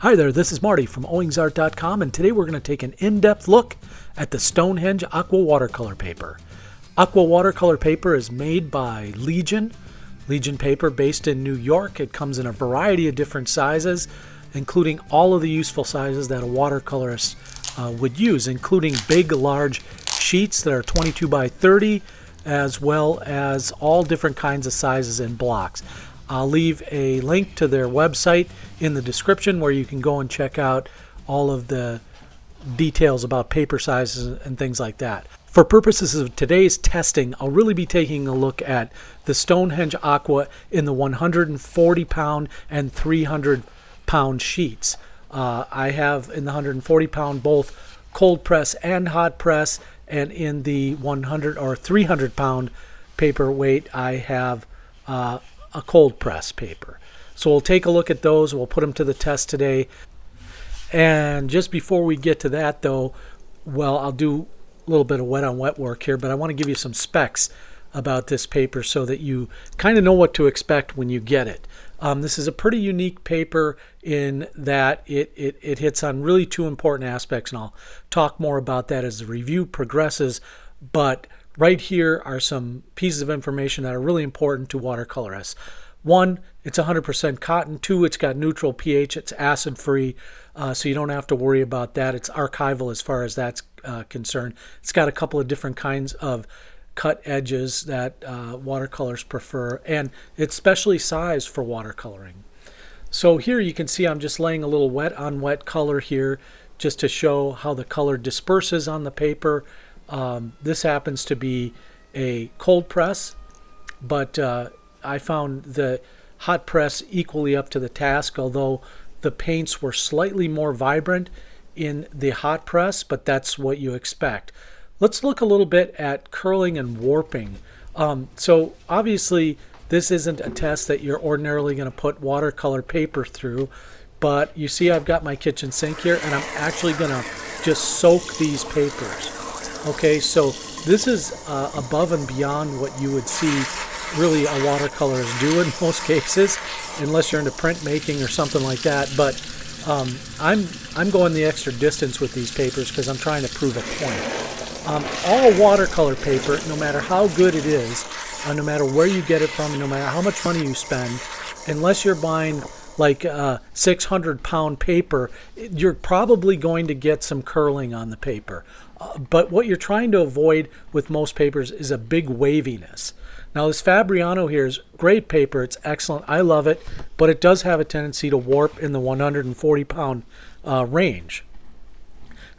Hi there, this is Marty from owingsart.com, and today we're going to take an in-depth look at the Stonehenge Aqua watercolor paper. Aqua watercolor paper is made by Legion paper based in New York. It comes in a variety of different sizes, including all of the useful sizes that a watercolorist would use, including big, large sheets that are 22 by 30, as well as all different kinds of sizes and blocks. I'll leave a link to their website in the description where you can go and check out all of the details about paper sizes and things like that. For purposes of today's testing, I'll really be taking a look at the Stonehenge Aqua in the 140 pound and 300 pound sheets. I have in the 140 pound both cold press and hot press, and in the 100 or 300 pound paper weight I have a cold press paper. So we'll take a look at those. We'll put them to the test today. And just before we get to that though, well, I'll do a little bit of wet on wet work here, but I want to give you some specs about this paper so that you kind of know what to expect when you get it. This is a pretty unique paper in that it hits on really two important aspects, and I'll talk more about that as the review progresses. But right here are some pieces of information that are really important to watercolorists. One, it's 100% cotton. Two, it's got neutral pH. It's acid-free, so you don't have to worry about that. It's archival as far as that's concerned. It's got a couple of different kinds of cut edges that watercolors prefer, and it's specially sized for watercoloring. So here you can see I'm just laying a little wet on wet color here just to show how the color disperses on the paper. This happens to be a cold press, but I found the hot press equally up to the task, although the paints were slightly more vibrant in the hot press, but that's what you expect. Let's look a little bit at curling and warping. So obviously this isn't a test that you're ordinarily going to put watercolor paper through, but you see I've got my kitchen sink here, and I'm actually going to just soak these papers. Okay, so this is above and beyond what you would see really a watercolorist do in most cases, unless you're into printmaking or something like that. But I'm going the extra distance with these papers because I'm trying to prove a point. All watercolor paper, no matter how good it is, no matter where you get it from, no matter how much money you spend, unless you're buying like 600 pound paper, you're probably going to get some curling on the paper. But what you're trying to avoid with most papers is a big waviness. Now this Fabriano here is great paper. It's excellent. I love it, but it does have a tendency to warp in the 140 pound range.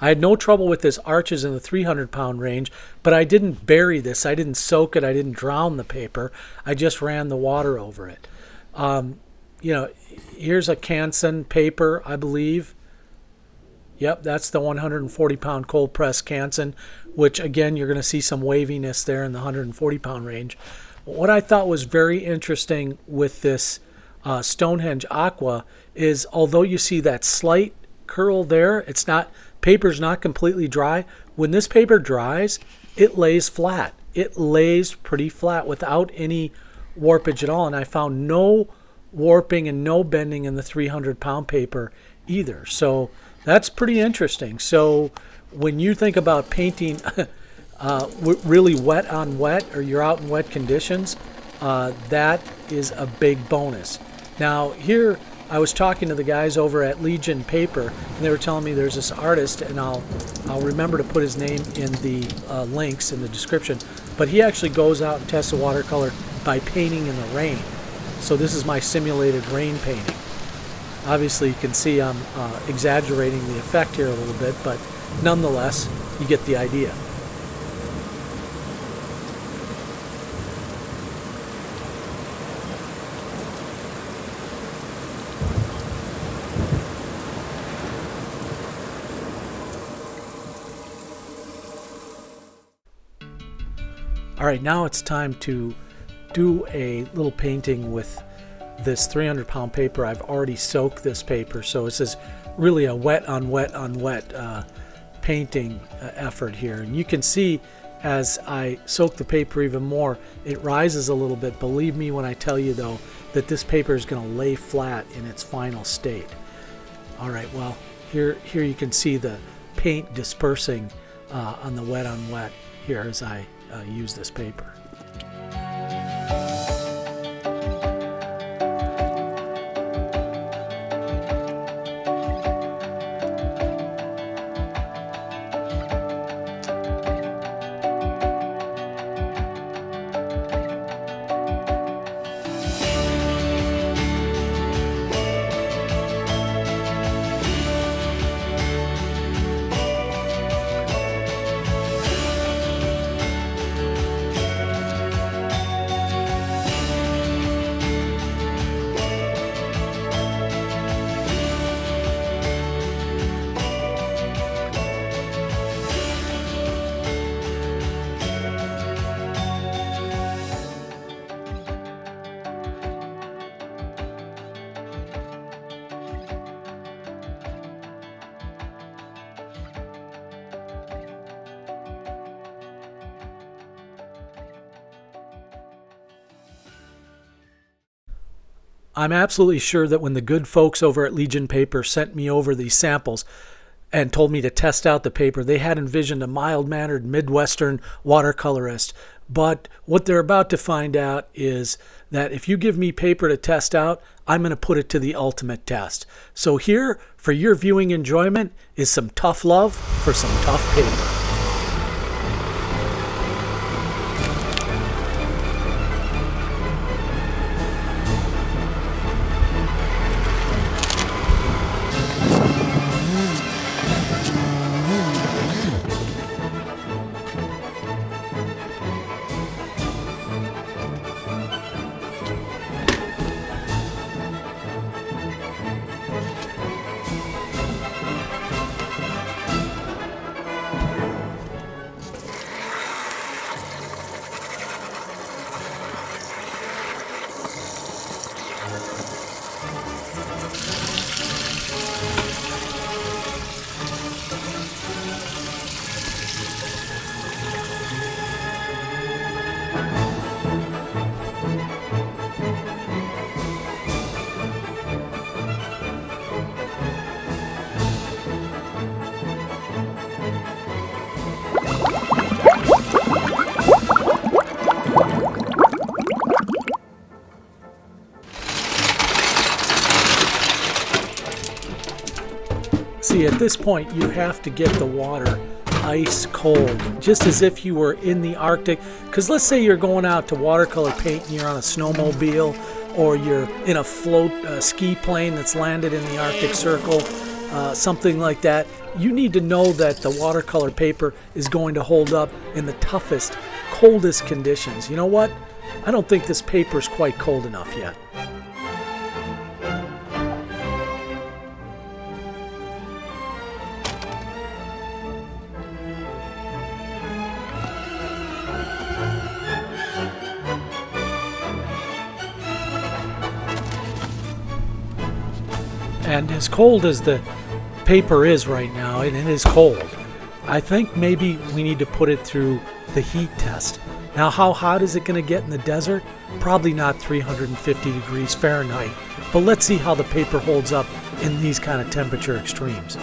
I had no trouble with this arches in the 300 pound range, but I didn't bury this. I didn't soak it. I didn't drown the paper. I just ran the water over it. Here's a Canson paper, I believe. Yep, that's the 140 pound cold press Canson, which again, you're going to see some waviness there in the 140 pound range. What I thought was very interesting with this Stonehenge Aqua is, although you see that slight curl there, paper's not completely dry. When this paper dries, it lays flat. It lays pretty flat without any warpage at all, and I found no warping and no bending in the 300 pound paper either. So that's pretty interesting. So when you think about painting really wet on wet, or you're out in wet conditions, that is a big bonus. Now here I was talking to the guys over at Legion Paper, and they were telling me there's this artist, and I'll remember to put his name in the links in the description, but he actually goes out and tests the watercolor by painting in the rain. So this is my simulated rain painting. Obviously you can see I'm exaggerating the effect here a little bit, but nonetheless you get the idea. All right, now it's time to do a little painting with this 300 pound paper. I've already soaked this paper, so this is really a wet on wet on wet painting effort here. And you can see as I soak the paper even more, it rises a little bit. Believe me when I tell you though that this paper is going to lay flat in its final state. All right, well, here you can see the paint dispersing on the wet on wet here as I use this paper. I'm absolutely sure that when the good folks over at Legion Paper sent me over these samples and told me to test out the paper, they had envisioned a mild-mannered Midwestern watercolorist. But what they're about to find out is that if you give me paper to test out, I'm going to put it to the ultimate test. So here, for your viewing enjoyment, is some tough love for some tough paper. See, at this point, you have to get the water ice cold, just as if you were in the Arctic. Because let's say you're going out to watercolor paint and you're on a snowmobile, or you're in a float ski plane that's landed in the Arctic Circle, something like that. You need to know that the watercolor paper is going to hold up in the toughest, coldest conditions. You know what? I don't think this paper is quite cold enough yet. And as cold as the paper is right now, and it is cold, I think maybe we need to put it through the heat test. Now, how hot is it going to get in the desert? Probably not 350 degrees Fahrenheit, but let's see how the paper holds up in these kind of temperature extremes.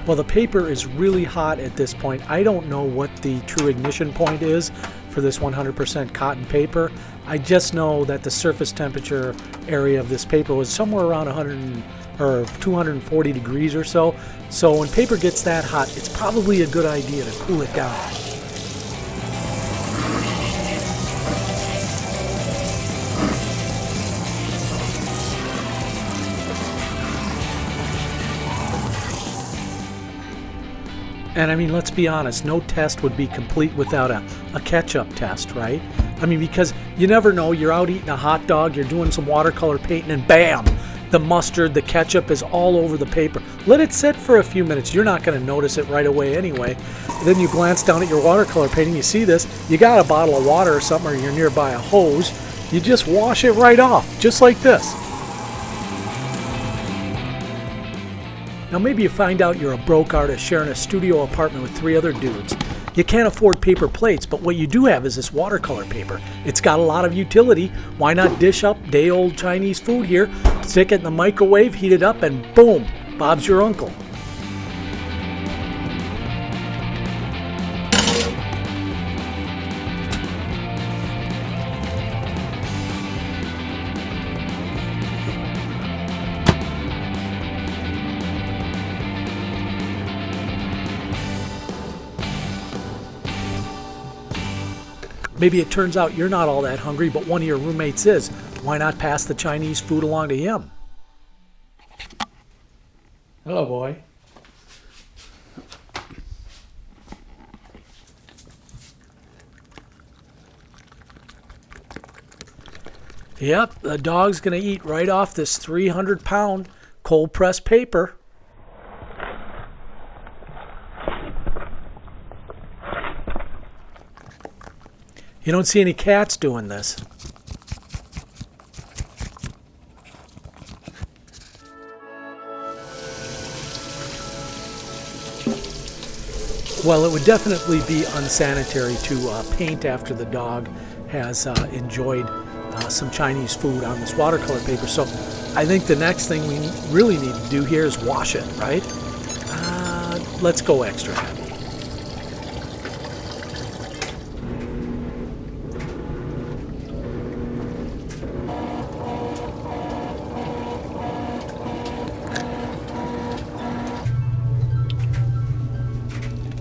Well, the paper is really hot at this point. I don't know what the true ignition point is for this 100% cotton paper. I just know that the surface temperature area of this paper was somewhere around 100 or 240 degrees or so. So when paper gets that hot, it's probably a good idea to cool it down. And I mean, let's be honest, no test would be complete without a catch-up test, right? I mean, because you never know, you're out eating a hot dog, you're doing some watercolor painting, and bam, the mustard, the ketchup is all over the paper. Let it sit for a few minutes. You're not going to notice it right away anyway. Then you glance down at your watercolor painting, you see this, you got a bottle of water or something, or you're nearby a hose, you just wash it right off, just like this. Now maybe you find out you're a broke artist sharing a studio apartment with 3 other dudes. You can't afford paper plates, but what you do have is this watercolor paper. It's got a lot of utility. Why not dish up day-old Chinese food here, stick it in the microwave, heat it up, and boom, Bob's your uncle. Maybe it turns out you're not all that hungry, but one of your roommates is. Why not pass the Chinese food along to him? Hello, boy. Yep, the dog's going to eat right off this 300-pound cold-pressed paper. You don't see any cats doing this. Well, it would definitely be unsanitary to paint after the dog has enjoyed some Chinese food on this watercolor paper. So I think the next thing we really need to do here is wash it, right? Let's go extra heavy.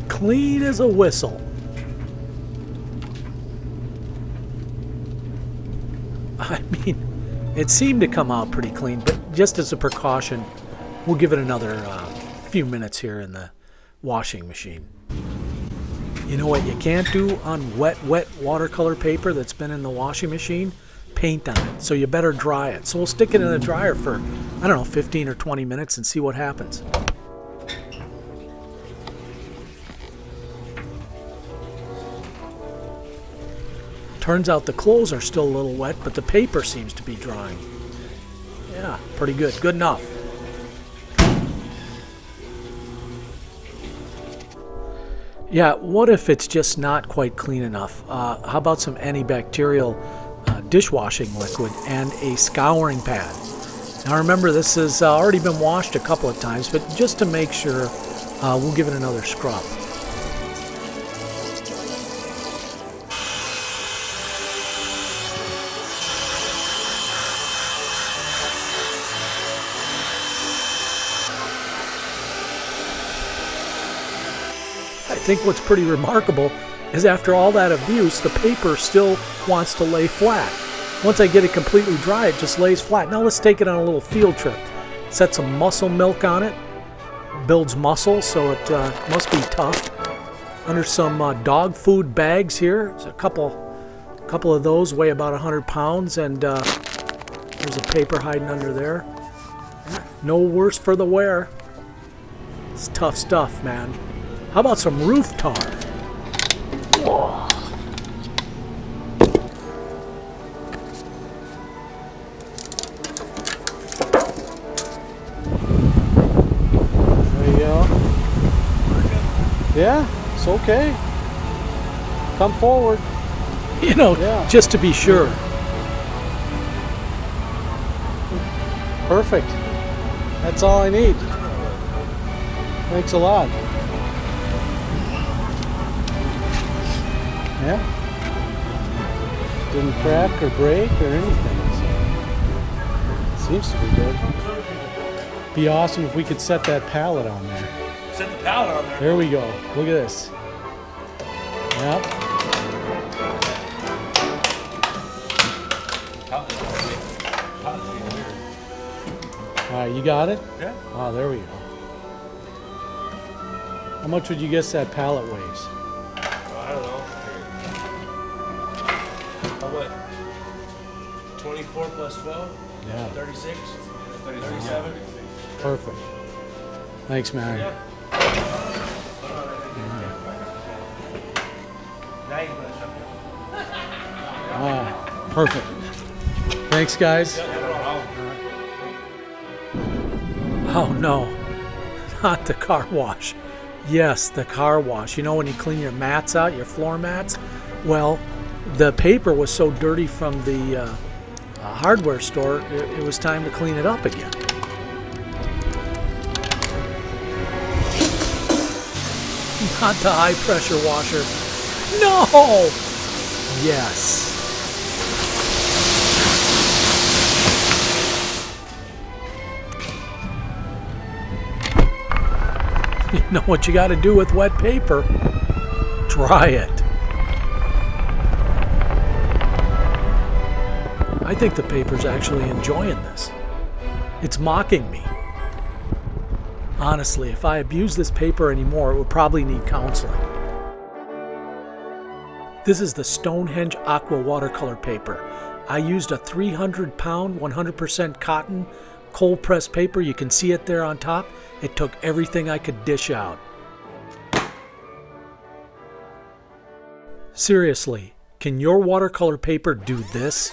Clean as a whistle. I mean, it seemed to come out pretty clean, but just as a precaution, we'll give it another few minutes here in the washing machine. You know what you can't do on wet watercolor paper that's been in the washing machine? Paint on it. So you better dry it. So we'll stick it in the dryer for, I don't know, 15 or 20 minutes and see what happens. Turns out the clothes are still a little wet, but the paper seems to be drying. Yeah, pretty good. Good enough. Yeah, what if it's just not quite clean enough? How about some antibacterial dishwashing liquid and a scouring pad? Now remember, this has already been washed a couple of times, but just to make sure, we'll give it another scrub. I think what's pretty remarkable is after all that abuse, the paper still wants to lay flat. Once I get it completely dry, it just lays flat. Now let's take it on a little field trip. Set some muscle milk on it. Builds muscle, so it must be tough. Under some dog food bags here. There's a couple of those, weigh about 100 pounds, and there's a paper hiding under there. No worse for the wear. It's tough stuff, man. How about some roof tar? Whoa. There you go. Yeah, it's okay. Come forward. You know, yeah. Just to be sure. Perfect. That's all I need. Thanks a lot. Yeah. Didn't crack or break or anything. So seems to be good. Be awesome if we could set that pallet on there. Set the pallet on there. There we go. Look at this. Yep. All right, you got it? Yeah. Oh, there we go. How much would you guess that pallet weighs? I don't know. What? 24 plus 12? Yeah. 36? 37? Perfect. Thanks, man. Yeah. Now you put it up there. Ah, perfect. Thanks, guys. Oh, no. Not the car wash. Yes, the car wash. You know when you clean your mats out, your floor mats? Well, the paper was so dirty from the hardware store, it was time to clean it up again. Not the high pressure washer. No! Yes. You know what you got to do with wet paper? Dry it. I think the paper's actually enjoying this. It's mocking me. Honestly, if I abused this paper anymore, it would probably need counseling. This is the Stonehenge Aqua watercolor paper. I used a 300-pound, 100% cotton, cold-pressed paper. You can see it there on top. It took everything I could dish out. Seriously, can your watercolor paper do this?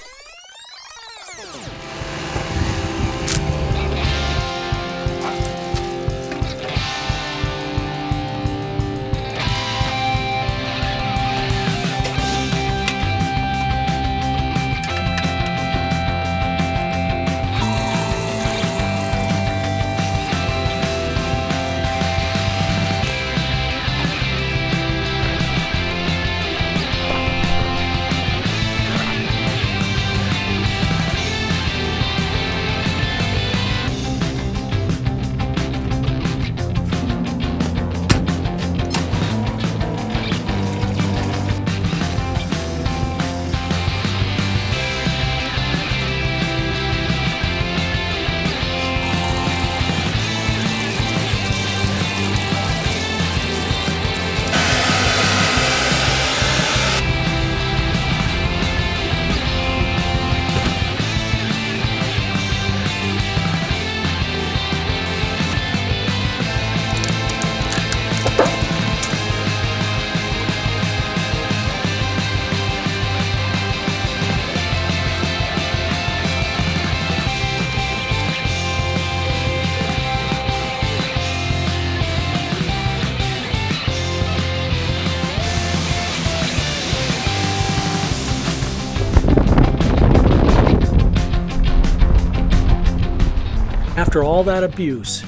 After all that abuse,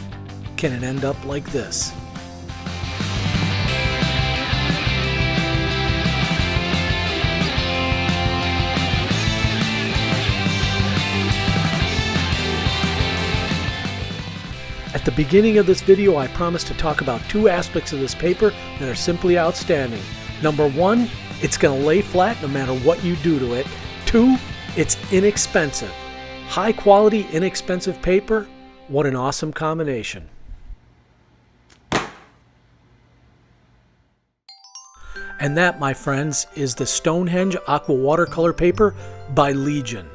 can it end up like this? At the beginning of this video, I promised to talk about two aspects of this paper that are simply outstanding. Number one, it's going to lay flat no matter what you do to it. Two, it's inexpensive. High quality, inexpensive paper. What an awesome combination. And that, my friends, is the Stonehenge Aqua watercolor paper by Legion.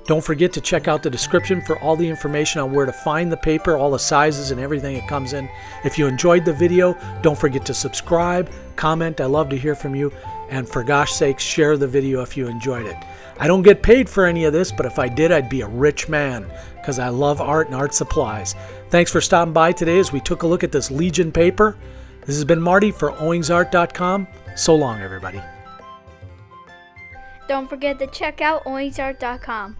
Don't forget to check out the description for all the information on where to find the paper, all the sizes and everything it comes in. If you enjoyed the video, don't forget to subscribe, comment. I love to hear from you. And for gosh sakes, share the video if you enjoyed it. I don't get paid for any of this, but if I did, I'd be a rich man because I love art and art supplies. Thanks for stopping by today as we took a look at this Legion paper. This has been Marty for owingsart.com. So long, everybody. Don't forget to check out owingsart.com.